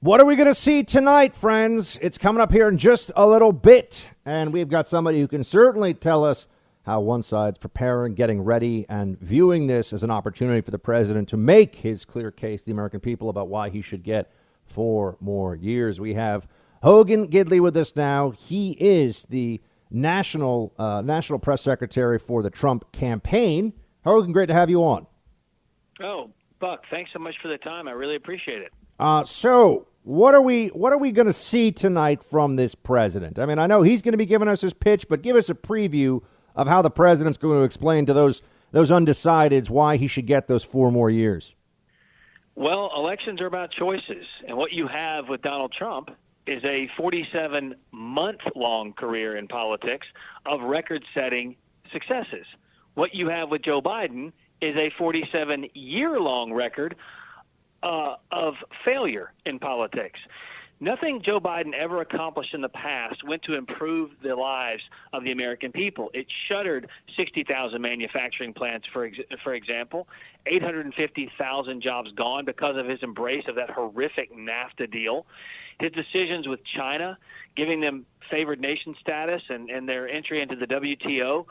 What are we going to see tonight, friends? It's coming up here in just a little bit, and we've got somebody who can certainly tell us how one side's preparing, getting ready, and viewing this as an opportunity for the president to make his clear case to the American people about why he should get 4 more years. We have Hogan Gidley with us now. He is the national press secretary for the Trump campaign. Hogan, great to have you on. Oh, Buck, thanks so much for the time. I really appreciate it. So what are we going to see tonight from this president? I mean, I know he's going to be giving us his pitch, but give us a preview of how the president's going to explain to those undecideds why he should get those 4 more years. Well, elections are about choices, and what you have with Donald Trump is a 47-month-long career in politics of record-setting successes. What you have with Joe Biden is a 47-year-long record of failure in politics. Nothing Joe Biden ever accomplished in the past went to improve the lives of the American people. It shuttered 60,000 manufacturing plants, for example, 850,000 jobs gone because of his embrace of that horrific NAFTA deal. His decisions with China, giving them favored nation status and their entry into the WTO,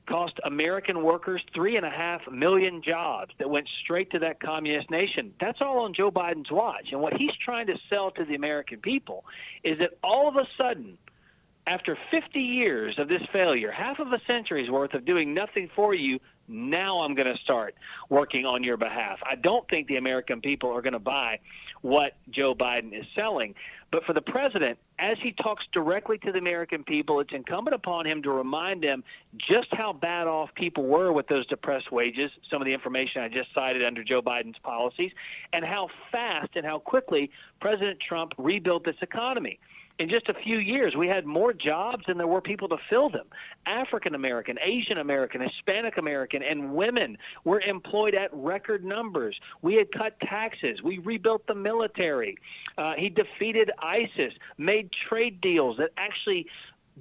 cost American workers 3.5 million jobs that went straight to that communist nation. That's all on Joe Biden's watch. And what he's trying to sell to the American people is that all of a sudden, after 50 years of this failure, half of a century's worth of doing nothing for you, now I'm going to start working on your behalf. I don't think the American people are going to buy what Joe Biden is selling. But for the president, as he talks directly to the American people, it's incumbent upon him to remind them just how bad off people were with those depressed wages, some of the information I just cited under Joe Biden's policies, and how fast and how quickly President Trump rebuilt this economy. In just a few years, we had more jobs than there were people to fill them. African American, Asian American, Hispanic American, and women were employed at record numbers. We had cut taxes. We rebuilt the military. He defeated ISIS, made trade deals that actually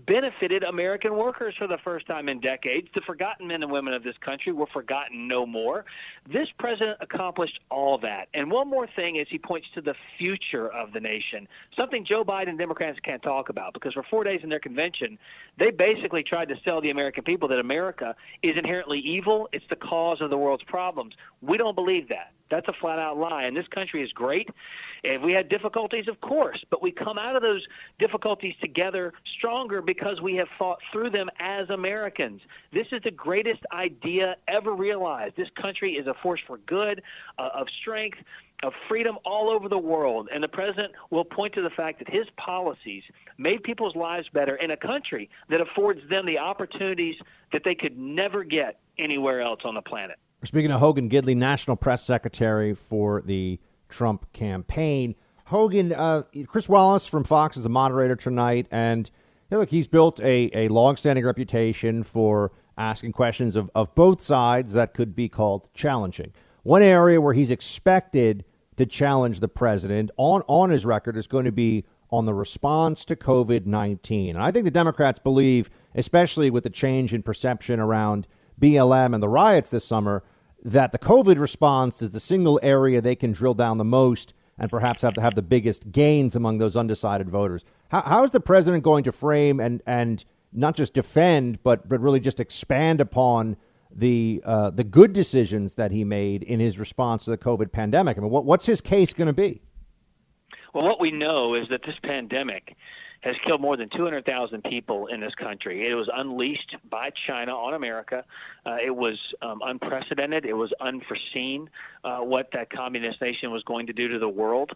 benefited American workers for the first time in decades. The forgotten men and women of this country were forgotten no more. This president accomplished all that. And one more thing is he points to the future of the nation, something Joe Biden and Democrats can't talk about, because for 4 days in their convention, they basically tried to sell the American people that America is inherently evil. It's the cause of the world's problems. We don't believe that. That's a flat-out lie. And this country is great. And we had difficulties, of course, but we come out of those difficulties together stronger because we have fought through them as Americans. This is the greatest idea ever realized. This country is a force for good, of strength, of freedom all over the world. And the president will point to the fact that his policies made people's lives better in a country that affords them the opportunities that they could never get anywhere else on the planet. We're speaking to Hogan Gidley, National Press Secretary for the Trump campaign. Hogan, Chris Wallace from Fox is a moderator tonight, and look, he's built a long-standing reputation for asking questions of both sides that could be called challenging. One area where he's expected to challenge the president on his record is going to be on the response to COVID-19. And I think the Democrats believe, especially with the change in perception around BLM and the riots this summer, that the COVID response is the single area they can drill down the most and perhaps have to have the biggest gains among those undecided voters. How is the president going to frame and not just defend, but really just expand upon the good decisions that he made in his response to the COVID pandemic? I mean, what's his case going to be? Well, what we know is that this pandemic has killed more than 200,000 people in this country. It was unleashed by China on America. It was unprecedented. It was unforeseen what that communist nation was going to do to the world,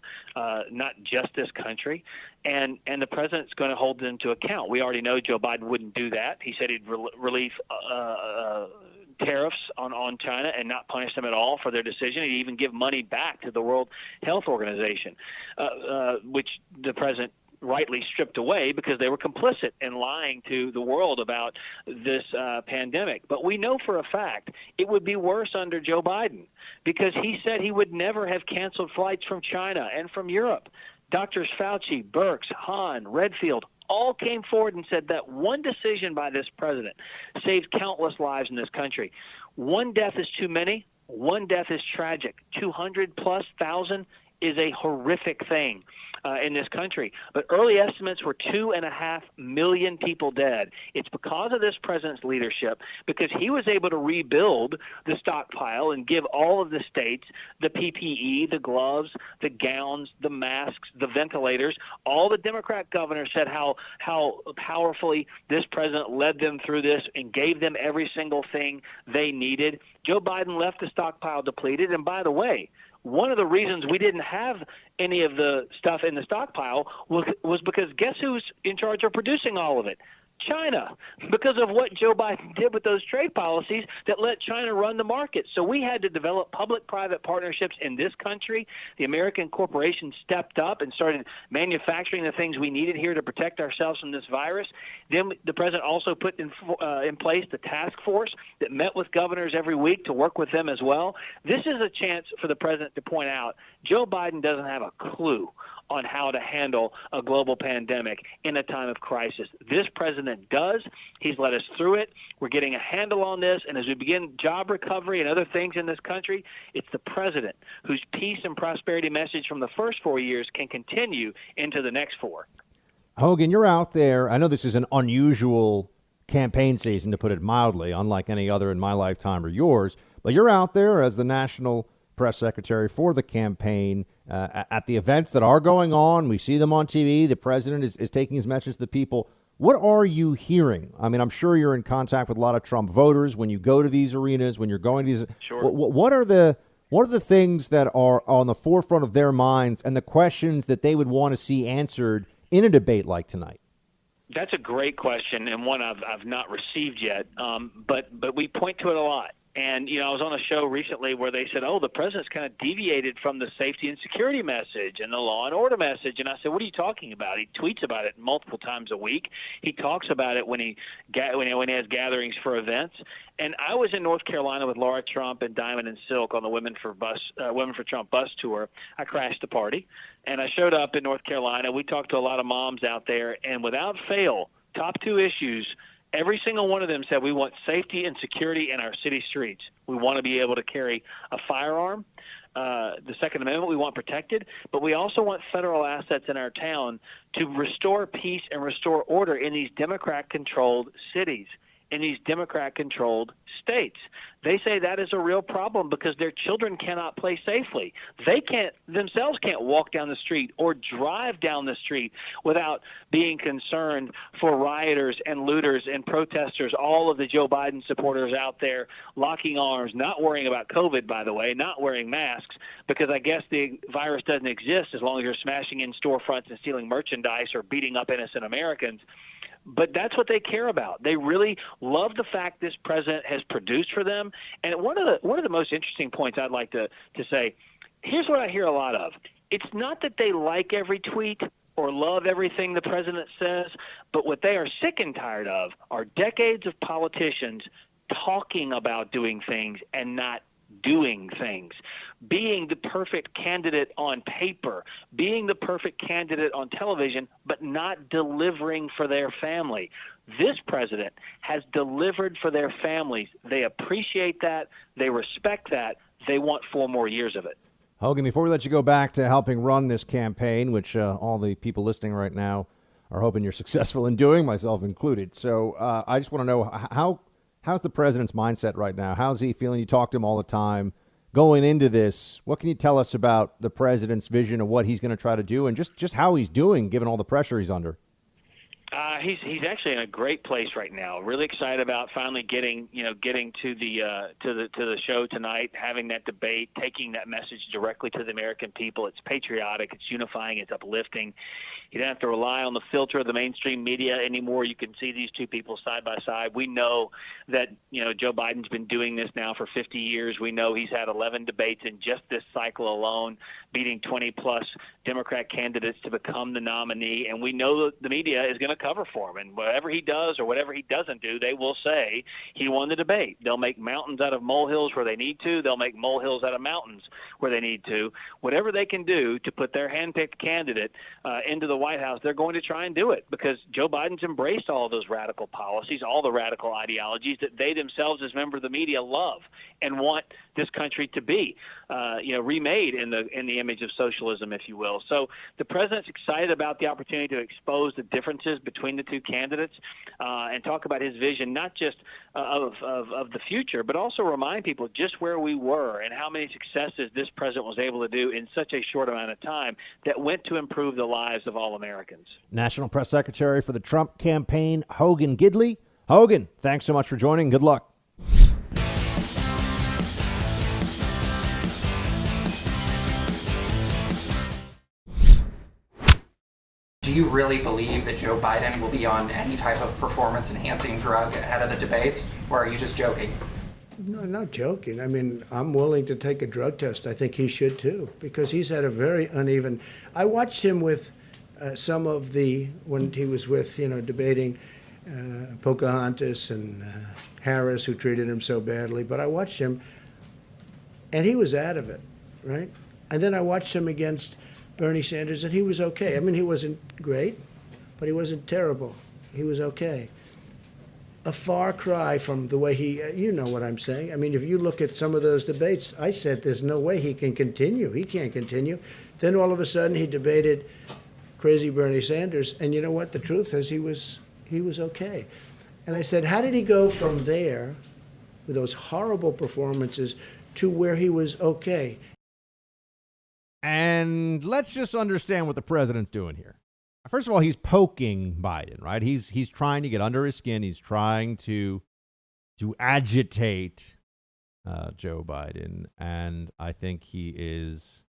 not just this country. And the president's going to hold them to account. We already know Joe Biden wouldn't do that. He said he'd relieve tariffs on China and not punish them at all for their decision. He'd even give money back to the World Health Organization, which the president rightly stripped away because they were complicit in lying to the world about this pandemic. But we know for a fact it would be worse under Joe Biden because he said he would never have canceled flights from China and from Europe. Doctors Fauci, Birx, Hahn, Redfield all came forward and said that one decision by this president saved countless lives in this country. One death is too many. One death is tragic. 200+ thousand is a horrific thing in this country. But early estimates were 2.5 million people dead. It's because of this president's leadership, because he was able to rebuild the stockpile and give all of the states the PPE, the gloves, the gowns, the masks, the ventilators. All the Democrat governors said how powerfully this president led them through this and gave them every single thing they needed. Joe Biden left the stockpile depleted. And by the way, one of the reasons we didn't have any of the stuff in the stockpile was because guess who's in charge of producing all of it? China, because of what Joe Biden did with those trade policies that let China run the market. So we had to develop public-private partnerships in this country. The American corporations stepped up and started manufacturing the things we needed here to protect ourselves from this virus. Then the president also put in place the task force that met with governors every week to work with them as well. This is a chance for the president to point out Joe Biden doesn't have a clue on how to handle a global pandemic in a time of crisis. This president does. He's led us through it. We're getting a handle on this. And as we begin job recovery and other things in this country, it's the president whose peace and prosperity message from the first 4 years can continue into the next 4. Hogan, you're out there. I know this is an unusual campaign season, to put it mildly, unlike any other in my lifetime or yours. But you're out there as the national press secretary for the campaign at the events that are going on. We see them on TV. The president is taking his message to the people. What are you hearing? I mean, I'm sure you're in contact with a lot of Trump voters when you go to these arenas, when you're going to these. Sure. What are the things that are on the forefront of their minds and the questions that they would want to see answered in a debate like tonight? That's a great question, and one I've not received yet, but we point to it a lot. And, I was on a show recently where they said, the president's kind of deviated from the safety and security message and the law and order message. And I said, what are you talking about? He tweets about it multiple times a week. He talks about it when he has gatherings for events. And I was in North Carolina with Laura Trump and Diamond and Silk on the Women for Trump bus tour. I crashed the party, and I showed up in North Carolina. We talked to a lot of moms out there, and without fail, top 2 issues, every single one of them said we want safety and security in our city streets. We want to be able to carry a firearm. The Second Amendment we want protected, but we also want federal assets in our town to restore peace and restore order in these Democrat-controlled cities, in these Democrat-controlled states. They say that is a real problem because their children cannot play safely. They themselves can't walk down the street or drive down the street without being concerned for rioters and looters and protesters, all of the Joe Biden supporters out there locking arms, not worrying about COVID, by the way, not wearing masks, because I guess the virus doesn't exist as long as you're smashing in storefronts and stealing merchandise or beating up innocent Americans. But that's what they care about. They really love the fact this president has produced for them. And one of the most interesting points I'd like to say, here's what I hear a lot of. It's not that they like every tweet or love everything the president says, but what they are sick and tired of are decades of politicians talking about doing things and not doing things, being the perfect candidate on paper, being the perfect candidate on television, but not delivering for their family. This president has delivered for their families. They appreciate that. They respect that. They want 4 more years of it. Hogan, before we let you go back to helping run this campaign, which all the people listening right now are hoping you're successful in doing, myself included. So I just want to know how's the president's mindset right now? How's he feeling? You talk to him all the time. Going into this, what can you tell us about the president's vision of what he's going to try to do and just how he's doing given all the pressure he's under? He's actually in a great place right now. Really excited about finally getting to the show tonight, having that debate, taking that message directly to the American people. It's patriotic, it's unifying, it's uplifting. You don't have to rely on the filter of the mainstream media anymore. You can see these two people side by side. We know that Joe Biden's been doing this now for 50 years. We know he's had 11 debates in just this cycle alone, beating 20-plus Democrat candidates to become the nominee. And we know that the media is going to cover for him. And whatever he does or whatever he doesn't do, they will say he won the debate. They'll make mountains out of molehills where they need to. They'll make molehills out of mountains where they need to. Whatever they can do to put their handpicked candidate into the White House, they're going to try and do it because Joe Biden's embraced all of those radical policies, all the radical ideologies that they themselves as members of the media love. and want this country to be, remade in the image of socialism, if you will. So the president's excited about the opportunity to expose the differences between the two candidates and talk about his vision, not just of the future, but also remind people just where we were and how many successes this president was able to do in such a short amount of time that went to improve the lives of all Americans. National Press Secretary for the Trump campaign, Hogan Gidley. Hogan, thanks so much for joining. Good luck. Do you really believe that Joe Biden will be on any type of performance-enhancing drug ahead of the debates, or are you just joking? No, I'm not joking. I mean, I'm willing to take a drug test. I think he should too, because he's had a very uneven. I watched him with when he was with, debating Pocahontas and Harris, who treated him so badly. But I watched him, and he was out of it, right? And then I watched him against Bernie Sanders, and he was okay. I mean, he wasn't great, but he wasn't terrible. He was okay. A far cry from the way you know what I'm saying. I mean, if you look at some of those debates, I said there's no way he can continue. He can't continue. Then all of a sudden he debated crazy Bernie Sanders, and you know what? The truth is he was okay. And I said, how did he go from there with those horrible performances to where he was okay? And let's just understand what the president's doing here. First of all, he's poking Biden, right? He's trying to get under his skin. He's trying to agitate Joe Biden, and I think he is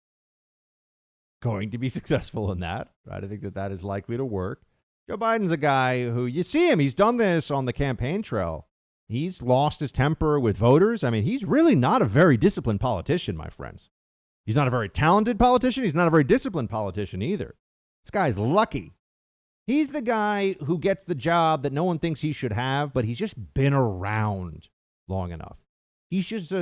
going to be successful in that, right? I think that is likely to work. Joe Biden's a guy who, you see him, he's done this on the campaign trail. He's lost his temper with voters. I mean, he's really not a very disciplined politician, my friends. He's not a very talented politician. He's not a very disciplined politician either. This guy's lucky. He's the guy who gets the job that no one thinks he should have, but he's just been around long enough. He's just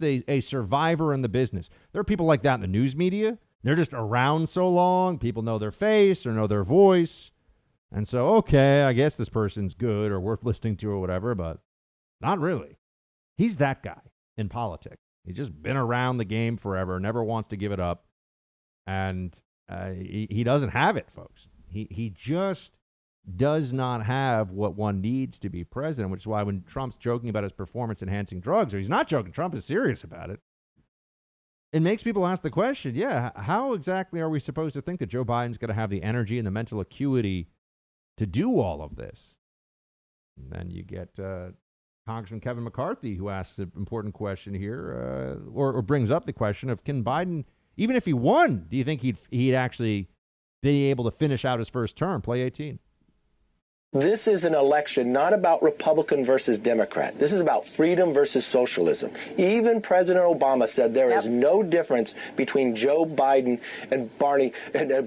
a survivor in the business. There are people like that in the news media. They're just around so long. People know their face or know their voice. And so, okay, I guess this person's good or worth listening to or whatever, but not really. He's that guy in politics. He's just been around the game forever, never wants to give it up. And he doesn't have it, folks. He just does not have what one needs to be president, which is why when Trump's joking about his performance-enhancing drugs, or he's not joking, Trump is serious about it, it makes people ask the question, how exactly are we supposed to think that Joe Biden's going to have the energy and the mental acuity to do all of this? And then you get Congressman Kevin McCarthy, who asks an important question here, or brings up the question of, can Biden, even if he won, do you think he'd actually be able to finish out his first term, play 18? This is an election not about Republican versus Democrat. This is about freedom versus socialism. Even President Obama said there is no difference between Joe Biden and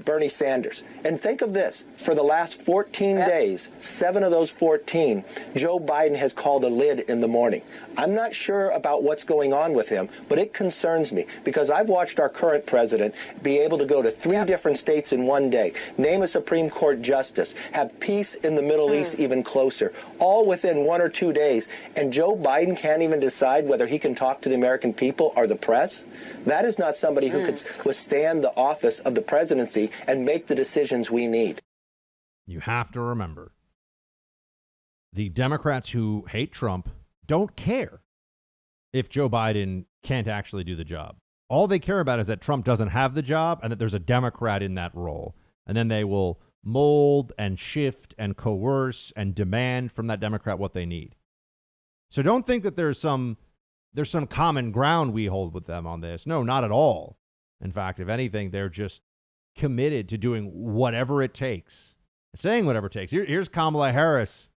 Bernie Sanders. And think of this. For the last 14 days, 7 of those 14, Joe Biden has called a lid in the morning. I'm not sure about what's going on with him, but it concerns me because I've watched our current president be able to go to 3 different states in one day, name a Supreme Court justice, have peace in the Middle East even closer, all within 1 or 2 days. And Joe Biden can't even decide whether he can talk to the American people or the press. That is not somebody who could withstand the office of the presidency and make the decisions we need. You have to remember, the Democrats who hate Trump don't care if Joe Biden can't actually do the job. All they care about is that Trump doesn't have the job and that there's a Democrat in that role. And then they will mold and shift and coerce and demand from that Democrat what they need. So don't think that there's some common ground we hold with them on this. No, not at all. In fact, if anything, they're just committed to doing whatever it takes, saying whatever it takes. Here's Kamala Harris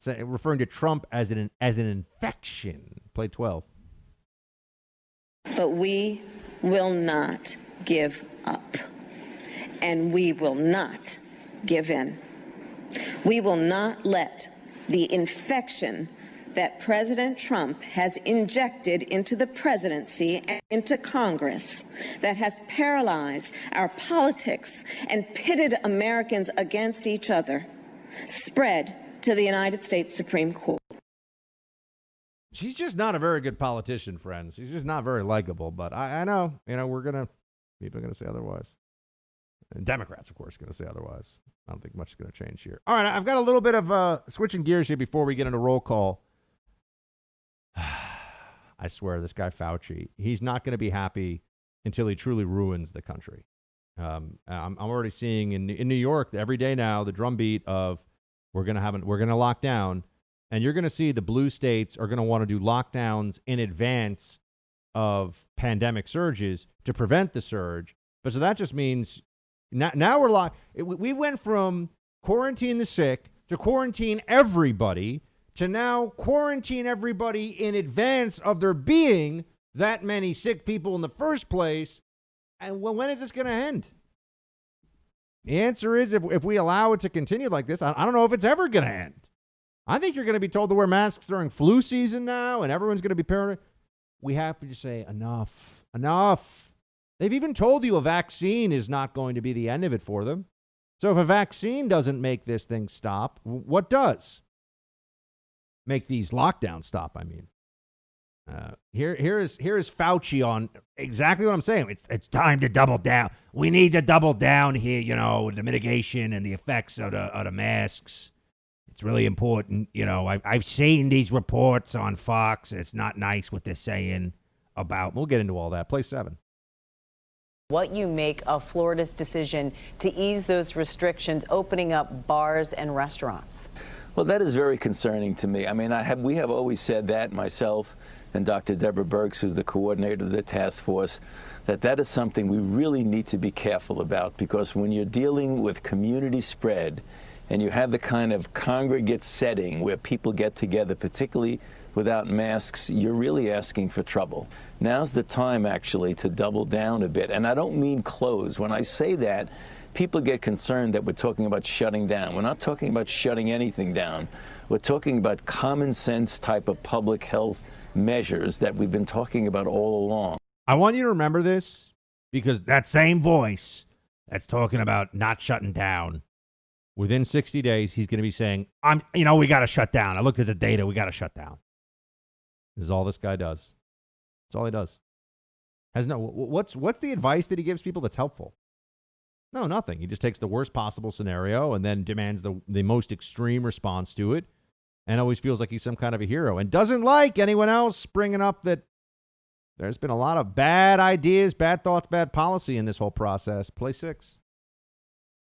referring to Trump as an infection. Play 12. But we will not give up, and we will not give in. We will not let the infection that President Trump has injected into the presidency and into Congress, that has paralyzed our politics and pitted Americans against each other, spread to the United States Supreme Court. She's just not a very good politician, friends. She's just not very likable. But I know, people are going to say otherwise. And Democrats, of course, are going to say otherwise. I don't think much is going to change here. All right, I've got a little bit of switching gears here before we get into roll call. I swear, this guy Fauci, he's not going to be happy until he truly ruins the country. I'm already seeing in New York every day now the drumbeat of we're going to lock down, and you're going to see the blue states are going to want to do lockdowns in advance of pandemic surges to prevent the surge. But so that just means now we're locked. We went from quarantine the sick to quarantine everybody to now quarantine everybody in advance of there being that many sick people in the first place. And when is this going to end? The answer is if we allow it to continue like this, I don't know if it's ever going to end. I think you're going to be told to wear masks during flu season now, and everyone's going to be paranoid. We have to just say enough. They've even told you a vaccine is not going to be the end of it for them. So if a vaccine doesn't make this thing stop, what does? Make these lockdowns stop, I mean. Here is Fauci on exactly what I'm saying. It's time to double down. We need to double down here, the mitigation and the effects of the masks. It's really important. I've seen these reports on Fox. It's not nice what they're saying about. We'll get into all that. Play 7. What you make of Florida's decision to ease those restrictions, opening up bars and restaurants? Well, that is very concerning to me. I mean, we have always said that, myself and Dr. Deborah Birx, who's the coordinator of the task force, that is something we really need to be careful about, because when you're dealing with community spread and you have the kind of congregate setting where people get together, particularly without masks, you're really asking for trouble. Now's the time, actually, to double down a bit. And I don't mean close. When I say that, people get concerned that we're talking about shutting down. We're not talking about shutting anything down. We're talking about common sense type of public health measures that we've been talking about all along. I want you to remember this, because that same voice that's talking about not shutting down, within 60 days, he's going to be saying, we got to shut down. I looked at the data. We got to shut down. This is all this guy does. That's all he does. What's the advice that he gives people that's helpful? No, nothing. He just takes the worst possible scenario and then demands the most extreme response to it, and always feels like he's some kind of a hero and doesn't like anyone else bringing up that there's been a lot of bad ideas, bad thoughts, bad policy in this whole process. Play 6.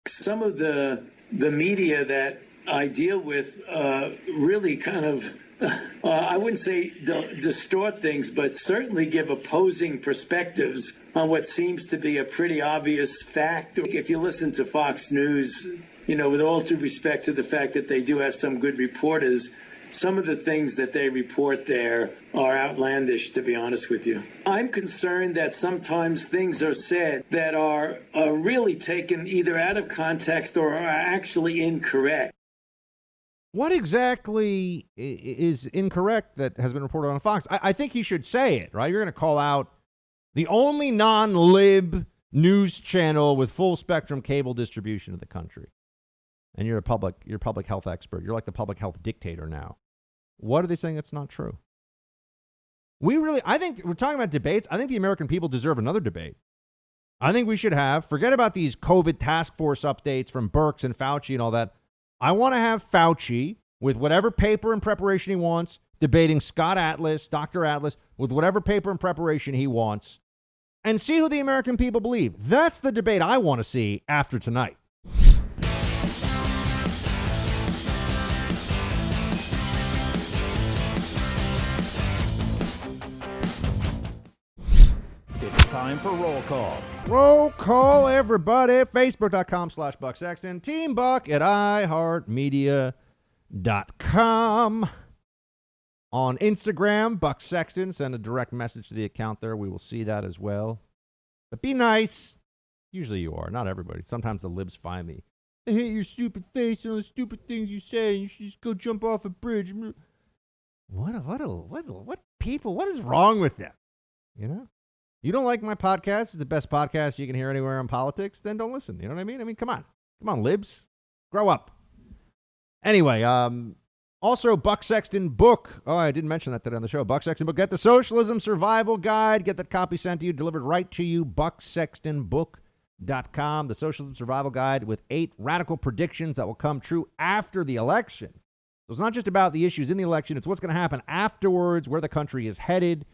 Some of the media that I deal with really kind of, I wouldn't say distort things, but certainly give opposing perspectives on what seems to be a pretty obvious fact. If you listen to Fox News, with all due respect to the fact that they do have some good reporters, some of the things that they report there are outlandish, to be honest with you. I'm concerned that sometimes things are said that are really taken either out of context or are actually incorrect. What exactly is incorrect that has been reported on Fox? I think he should say it, right? You're going to call out the only non-lib news channel with full spectrum cable distribution of the country. And you're a public health expert. You're like the public health dictator now. What are they saying that's not true? I think we're talking about debates. I think the American people deserve another debate. I think we should forget about these COVID task force updates from Birx and Fauci and all that. I want to have Fauci with whatever paper and preparation he wants, debating Scott Atlas, Dr. Atlas, with whatever paper and preparation he wants, and see who the American people believe. That's the debate I want to see after tonight. It's time for roll call. Roll call, everybody. Facebook.com/Buck Sexton. Team Buck at iHeartMedia.com. On Instagram, Buck Sexton. Send a direct message to the account there. We will see that as well. But be nice. Usually you are. Not everybody. Sometimes the libs find me. I hate your stupid face and all the stupid things you say. You should just go jump off a bridge. What people? What is wrong with them? You don't like my podcast? It's the best podcast you can hear anywhere on politics? Then don't listen. You know what I mean? Come on. Come on, libs. Grow up. Anyway, Also, Buck Sexton book. Oh, I didn't mention that today on the show. Buck Sexton book. Get the Socialism Survival Guide. Get that copy sent to you, delivered right to you. BuckSextonBook.com. The Socialism Survival Guide with 8 radical predictions that will come true after the election. So it's not just about the issues in the election. It's what's going to happen afterwards, where the country is headed,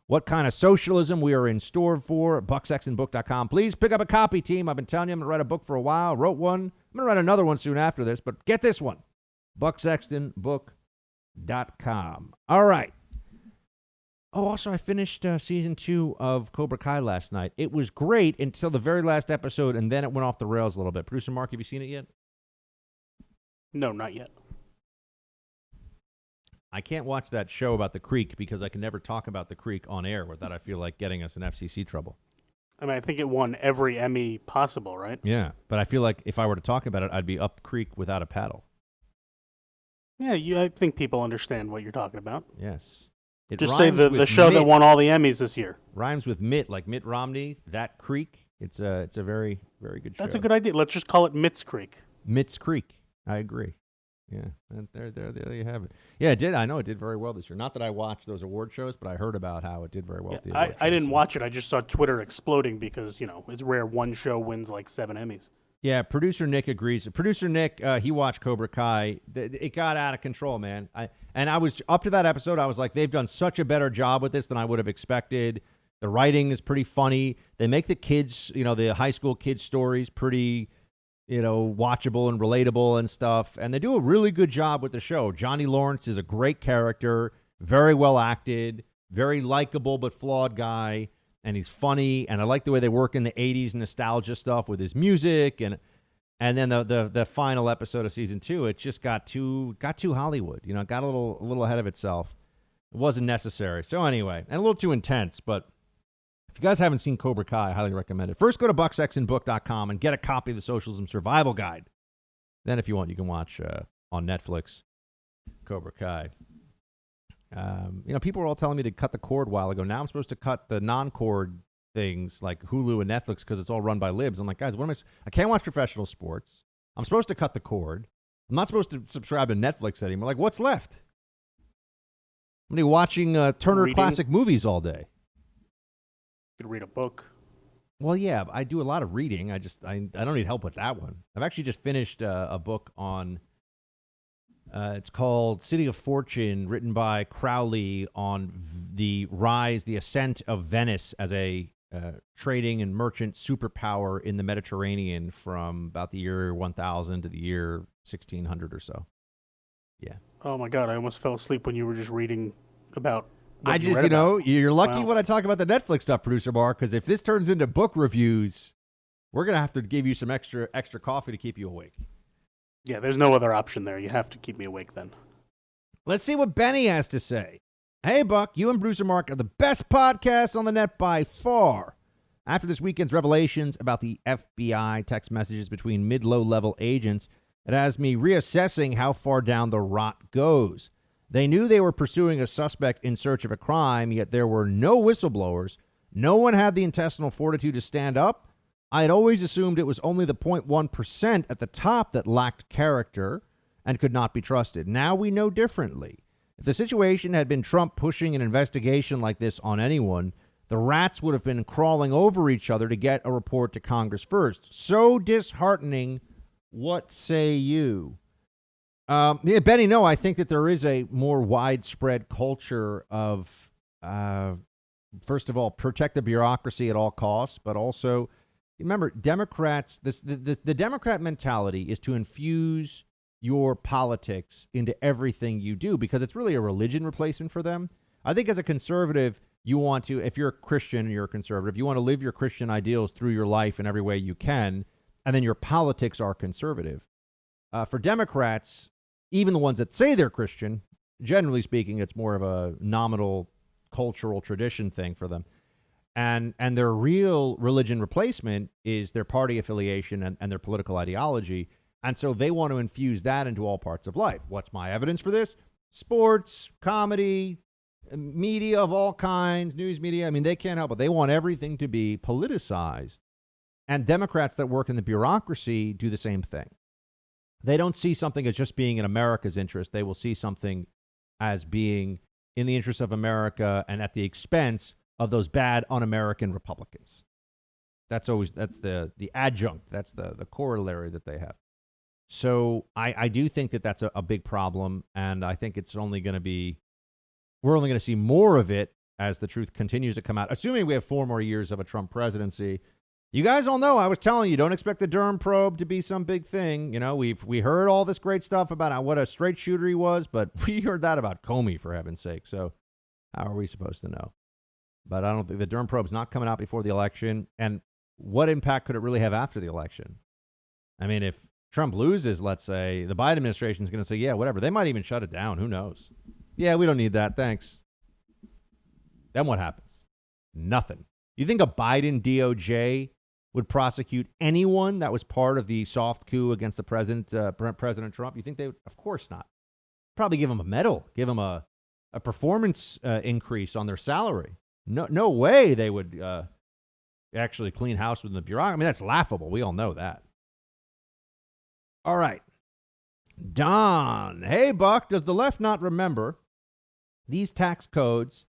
what kind of socialism we are in store for. BuckSextonBook.com. Please pick up a copy, team. I've been telling you I'm going to write a book for a while. Wrote one. I'm going to write another one soon after this, but get this one. BuckSextonBook.com. All right. Oh, also, I finished season 2 of Cobra Kai last night. It was great until the very last episode, and then it went off the rails a little bit. Producer Mark, have you seen it yet? No, not yet. I can't watch that show about the Creek because I can never talk about the Creek on air without I feel like getting us in FCC trouble. I mean, I think it won every Emmy possible, right? Yeah, but I feel like if I were to talk about it, I'd be up creek without a paddle. Yeah, I think people understand what you're talking about. Yes. It Just say rhymes the with show Mitt. that won all the Emmys this year. Rhymes with Mitt, like Mitt Romney, that creek. It's a very, very good show. That's a good idea. Let's just call it Mitt's Creek. Mitt's Creek. I agree. Yeah, and there you have it. Yeah, it did. I know it did very well this year. Not that I watched those award shows, but I heard about how it did very well. Yeah, at the award I shows, didn't so. watch it. I just saw Twitter exploding because, it's rare one show wins like 7 Emmys. Yeah, producer Nick agrees. Producer Nick, he watched Cobra Kai. It got out of control, man. I was up to that episode. I was like, they've done such a better job with this than I would have expected. The writing is pretty funny. They make the kids, the high school kids' stories pretty, watchable and relatable and stuff. And they do a really good job with the show. Johnny Lawrence is a great character, very well acted, very likable but flawed guy. And he's funny, and I like the way they work in the 80s nostalgia stuff with his music, and then the final episode of season 2, it just got too Hollywood, it got a little ahead of itself. It wasn't necessary. So anyway, and a little too intense, but if you guys haven't seen Cobra Kai, I highly recommend it. First, go to BuckSextonBook.com and get a copy of the Socialism Survival Guide. Then, if you want, you can watch on Netflix Cobra Kai. People were all telling me to cut the cord a while ago. Now I'm supposed to cut the non-cord things like Hulu and Netflix because it's all run by libs. I'm like, guys, I can't watch professional sports. I'm supposed to cut the cord. I'm not supposed to subscribe to Netflix anymore. Like, what's left? I'm going to be watching Turner Reading. Classic Movies all day. You could read a book. Well, yeah, I do a lot of reading. I don't need help with that one. I've actually just finished a book on... it's called City of Fortune, written by Crowley, on the ascent of Venice as a trading and merchant superpower in the Mediterranean from about the year 1000 to the year 1600 or so. Yeah. Oh, my God. I almost fell asleep when you were just reading about what I just, read about. you're lucky Wow. when I talk about the Netflix stuff, Producer Mark, because if this turns into book reviews, we're going to have to give you some extra coffee to keep you awake. Yeah, there's no other option there. You have to keep me awake then. Let's see what Benny has to say. Hey, Buck, you and Bruce Mark are the best podcasts on the net by far. After this weekend's revelations about the FBI text messages between mid-low-level agents, it has me reassessing how far down the rot goes. They knew they were pursuing a suspect in search of a crime, yet there were no whistleblowers. No one had the intestinal fortitude to stand up. I had always assumed it was only the 0.1% at the top that lacked character and could not be trusted. Now we know differently. If the situation had been Trump pushing an investigation like this on anyone, the rats would have been crawling over each other to get a report to Congress first. So disheartening. What say you? Yeah, Benny, no, I think that there is a more widespread culture of, first of all, protect the bureaucracy at all costs, but also... Remember, Democrats, the Democrat mentality is to infuse your politics into everything you do because it's really a religion replacement for them. I think as a conservative, you want to, if you're a Christian and you're a conservative, you want to live your Christian ideals through your life in every way you can, and then your politics are conservative. For Democrats, even the ones that say they're Christian, generally speaking, it's more of a nominal cultural tradition thing for them. And their real religion replacement is their party affiliation and their political ideology. And so they want to infuse that into all parts of life. What's my evidence for this? Sports, comedy, media of all kinds, news media. I mean, they can't help it. They want everything to be politicized. And Democrats that work in the bureaucracy do the same thing. They don't see something as just being in America's interest. They will see something as being in the interest of America and at the expense of those bad un-American Republicans. That's the adjunct. That's the corollary that they have. So I do think that that's a big problem, and I think we're only going to see more of it as the truth continues to come out, assuming we have 4 more years of a Trump presidency. You guys all know, I was telling you, don't expect the Durham probe to be some big thing. You know, we heard all this great stuff about what a straight shooter he was, but we heard that about Comey, for heaven's sake. So how are we supposed to know? But I don't think the Durham probe's not coming out before the election. And what impact could it really have after the election? I mean, if Trump loses, let's say, the Biden administration is going to say, yeah, whatever. They might even shut it down. Who knows? Yeah, we don't need that. Thanks. Then what happens? Nothing. You think a Biden DOJ would prosecute anyone that was part of the soft coup against the President Trump? You think they would? Of course not. Probably give him a medal, give him a performance increase on their salary. No way they would actually clean house within the bureaucracy. I mean, that's laughable. We all know that. All right. Don. Hey, Buck, does the left not remember these tax codes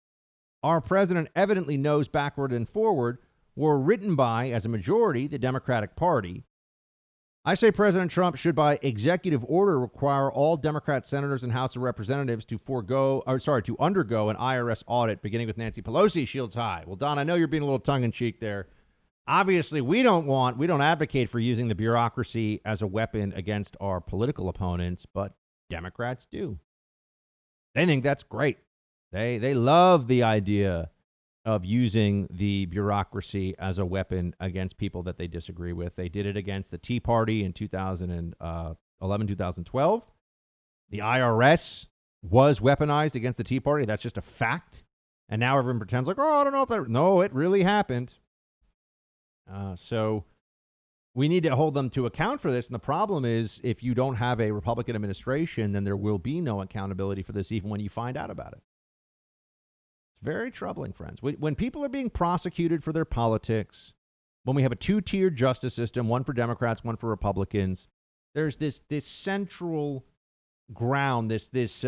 our president evidently knows backward and forward were written by, as a majority, the Democratic Party? I say President Trump should, by executive order, require all Democrat senators and House of Representatives to undergo an IRS audit, beginning with Nancy Pelosi, shields high. Well, Don, I know you're being a little tongue-in-cheek there. Obviously, we don't advocate for using the bureaucracy as a weapon against our political opponents, but Democrats do. They think that's great. They love the idea of using the bureaucracy as a weapon against people that they disagree with. They did it against the Tea Party in 2011, 2012. The IRS was weaponized against the Tea Party. That's just a fact. And now everyone pretends like, oh, I don't know if that... No, it really happened. So we need to hold them to account for this. And the problem is, if you don't have a Republican administration, then there will be no accountability for this, even when you find out about it. It's very troubling, friends. When people are being prosecuted for their politics, when we have a 2-tiered justice system, one for Democrats, one for Republicans, there's this central ground, this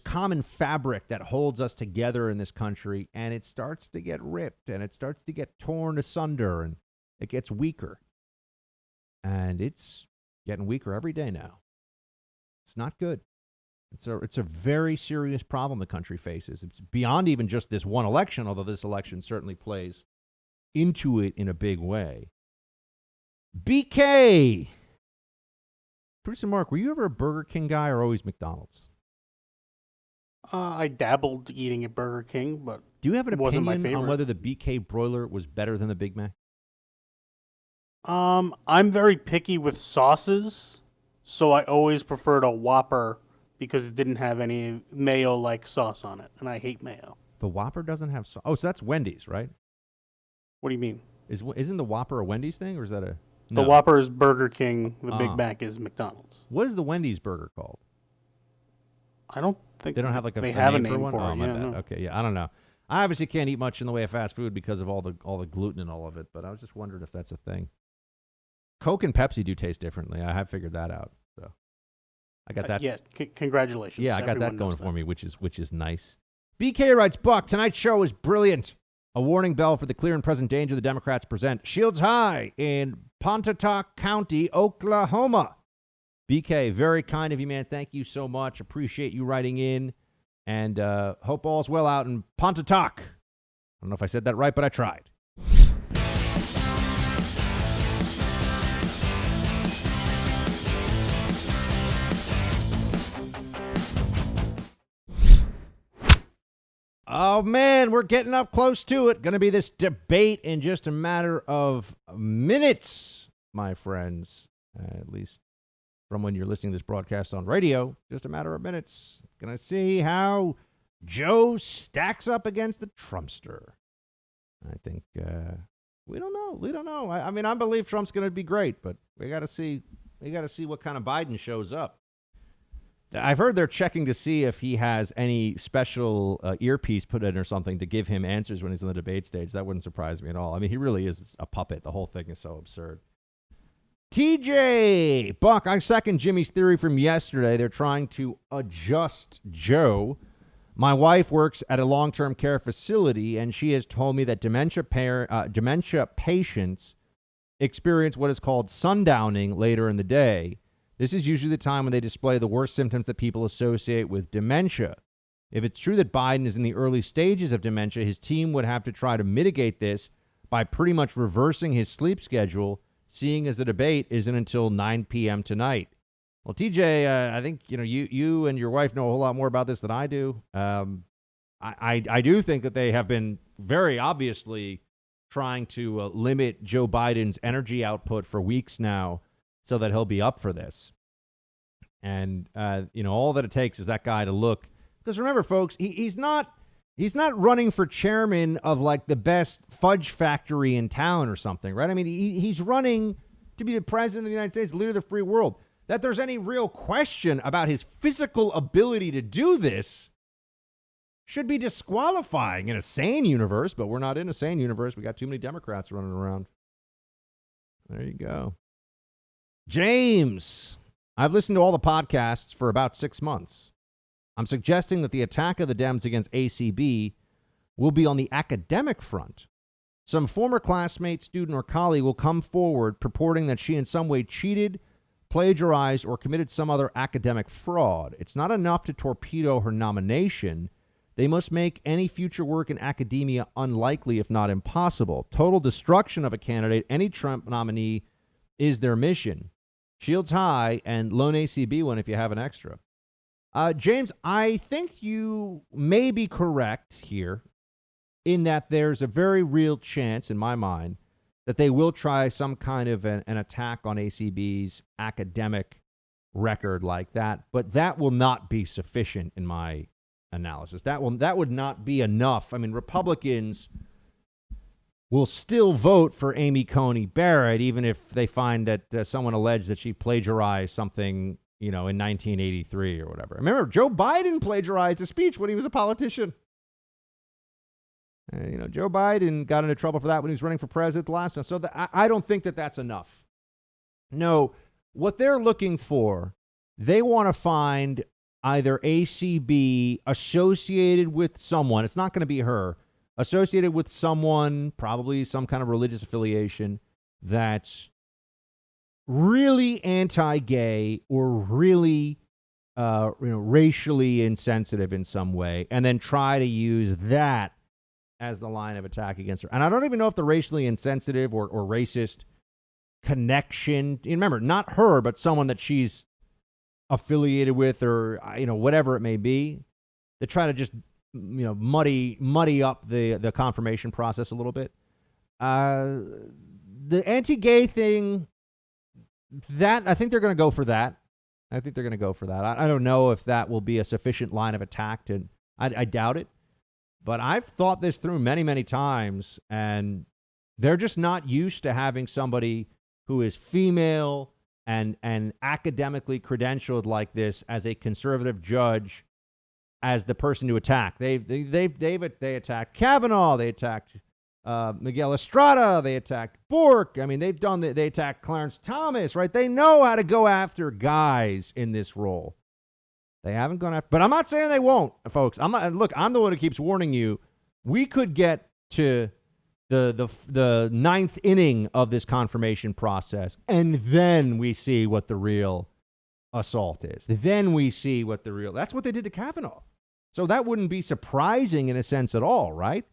common fabric that holds us together in this country, and it starts to get ripped, and it starts to get torn asunder, and it gets weaker. And it's getting weaker every day now. It's not good. It's a very serious problem the country faces. It's beyond even just this one election, although this election certainly plays into it in a big way. BK! Producer Mark, were you ever a Burger King guy or always McDonald's? I dabbled eating at Burger King, but do you have an wasn't opinion my favorite. on whether the BK broiler was better than the Big Mac? I'm very picky with sauces, so I always preferred a Whopper because it didn't have any mayo-like sauce on it, and I hate mayo. The Whopper doesn't have sauce? Oh, so that's Wendy's, right? What do you mean? Isn't the Whopper a Wendy's thing, or is that a... No. The Whopper is Burger King, the Big Mac is McDonald's. What is the Wendy's burger called? I don't think... They don't have like a they name have a for name one? for it. Oh, my Yeah, bad. no. Okay, yeah, I don't know. I obviously can't eat much in the way of fast food because of all the gluten and all of it, but I was just wondering if that's a thing. Coke and Pepsi do taste differently. I have figured that out. So I got that. Yes, congratulations. Yeah, I got Everyone that going knows for me, which is nice. BK writes, Buck, tonight's show is brilliant. A warning bell for the clear and present danger the Democrats present. Shields high in Pontotoc County, Oklahoma. BK, very kind of you, man. Thank you so much. Appreciate you writing in. And hope all's well out in Pontotoc. I don't know if I said that right, but I tried. Oh, man, we're getting up close to it. Going to be this debate in just a matter of minutes, my friends. At least from when you're listening to this broadcast on radio, just a matter of minutes. Going to see how Joe stacks up against the Trumpster. I think we don't know. We don't know. I mean, I believe Trump's going to be great, but we got to see. We got to see what kind of Biden shows up. I've heard they're checking to see if he has any special earpiece put in or something to give him answers when he's on the debate stage. That wouldn't surprise me at all. I mean, he really is a puppet. The whole thing is so absurd. TJ, Buck, I second Jimmy's theory from yesterday. They're trying to adjust Joe. My wife works at a long-term care facility, and she has told me that dementia patients experience what is called sundowning later in the day. This is usually the time when they display the worst symptoms that people associate with dementia. If it's true that Biden is in the early stages of dementia, his team would have to try to mitigate this by pretty much reversing his sleep schedule, seeing as the debate isn't until 9 p.m. tonight. Well, TJ, I think you and your wife know a whole lot more about this than I do. I do think that they have been very obviously trying to limit Joe Biden's energy output for weeks now so that he'll be up for this. And, all that it takes is that guy to look. Because remember, folks, he's not running for chairman of like the best fudge factory in town or something, right? I mean, he's running to be the president of the United States, the leader of the free world. That there's any real question about his physical ability to do this should be disqualifying in a sane universe, but we're not in a sane universe. We got too many Democrats running around. There you go. James, I've listened to all the podcasts for about 6 months. I'm suggesting that the attack of the Dems against ACB will be on the academic front. Some former classmate, student, or colleague will come forward purporting that she in some way cheated, plagiarized, or committed some other academic fraud. It's not enough to torpedo her nomination. They must make any future work in academia unlikely, if not impossible. Total destruction of a candidate, any Trump nominee, is their mission. Shields high and loan ACB one if you have an extra. James, I think you may be correct here in that there's a very real chance, in my mind, that they will try some kind of an attack on ACB's academic record like that, but that will not be sufficient in my analysis. That would not be enough. I mean, Republicans will still vote for Amy Coney Barrett, even if they find that someone alleged that she plagiarized something, in 1983 or whatever. Remember, Joe Biden plagiarized a speech when he was a politician. Joe Biden got into trouble for that when he was running for president the last time. So I don't think that that's enough. No, what they're looking for, they want to find either ACB associated with someone. It's not going to be her. Associated with someone, probably some kind of religious affiliation that's really anti-gay or really, racially insensitive in some way, and then try to use that as the line of attack against her. And I don't even know if the racially insensitive or racist connection, remember, not her, but someone that she's affiliated with or, whatever it may be, they try to just, muddy up the confirmation process a little bit. The anti-gay thing, that I think they're going to go for that. I don't know if that will be a sufficient line of attack. I doubt it. But I've thought this through many, many times, and they're just not used to having somebody who is female and academically credentialed like this as a conservative judge as the person to attack. They attacked Kavanaugh. They attacked Miguel Estrada. They attacked Bork. I mean, they attacked Clarence Thomas, right? They know how to go after guys in this role. They haven't gone after, but I'm not saying they won't, folks. I'm the one who keeps warning you. We could get to the ninth inning of this confirmation process, and then we see what the real assault is. Then we see that's what they did to Kavanaugh. So that wouldn't be surprising in a sense at all, right?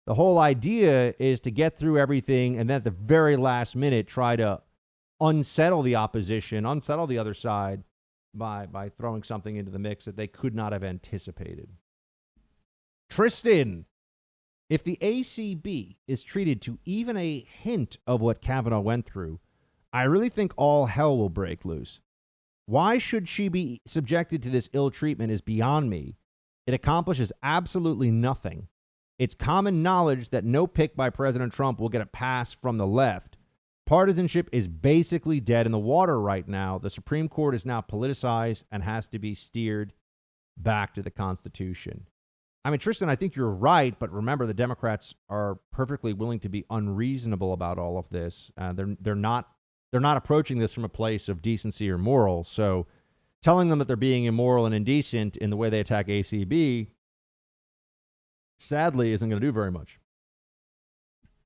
The whole idea is to get through everything and then at the very last minute try to unsettle the opposition, unsettle the other side by throwing something into the mix that they could not have anticipated. Tristan, if the ACB is treated to even a hint of what Kavanaugh went through, I really think all hell will break loose. Why should she be subjected to this ill treatment is beyond me. It accomplishes absolutely nothing. It's common knowledge that no pick by President Trump will get a pass from the left. Partisanship is basically dead in the water right now. The Supreme Court is now politicized and has to be steered back to the Constitution. I mean, Tristan, I think you're right, but remember, the Democrats are perfectly willing to be unreasonable about all of this. They're not they're not approaching this from a place of decency or moral. So telling them that they're being immoral and indecent in the way they attack ACB, sadly, isn't going to do very much.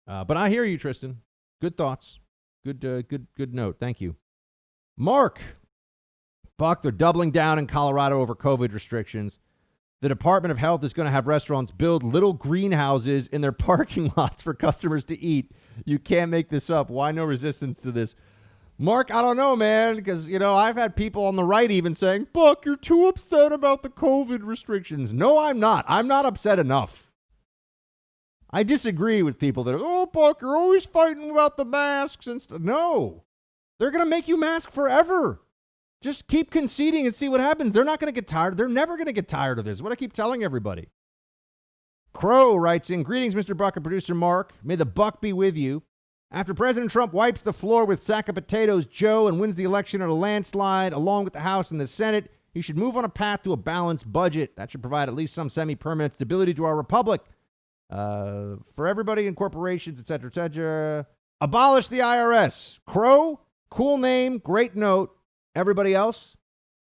But I hear you, Tristan. Good thoughts. Good note. Thank you. Mark. Buck, they're doubling down in Colorado over COVID restrictions. The Department of Health is going to have restaurants build little greenhouses in their parking lots for customers to eat. You can't make this up. Why no resistance to this? Mark, I don't know, man, because, I've had people on the right even saying, Buck, you're too upset about the COVID restrictions. No, I'm not. I'm not upset enough. I disagree with people that are, oh, Buck, you're always fighting about the masks and stuff. No, they're going to make you mask forever. Just keep conceding and see what happens. They're not going to get tired. They're never going to get tired of this. What I keep telling everybody. Crow writes in, greetings, Mr. Buck and producer Mark. May the buck be with you. After President Trump wipes the floor with sack of potatoes Joe and wins the election in a landslide along with the House and the Senate, he should move on a path to a balanced budget. That should provide at least some semi-permanent stability to our republic. For everybody in corporations, et cetera, abolish the IRS. Crow, cool name, great note. Everybody else,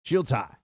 shields high.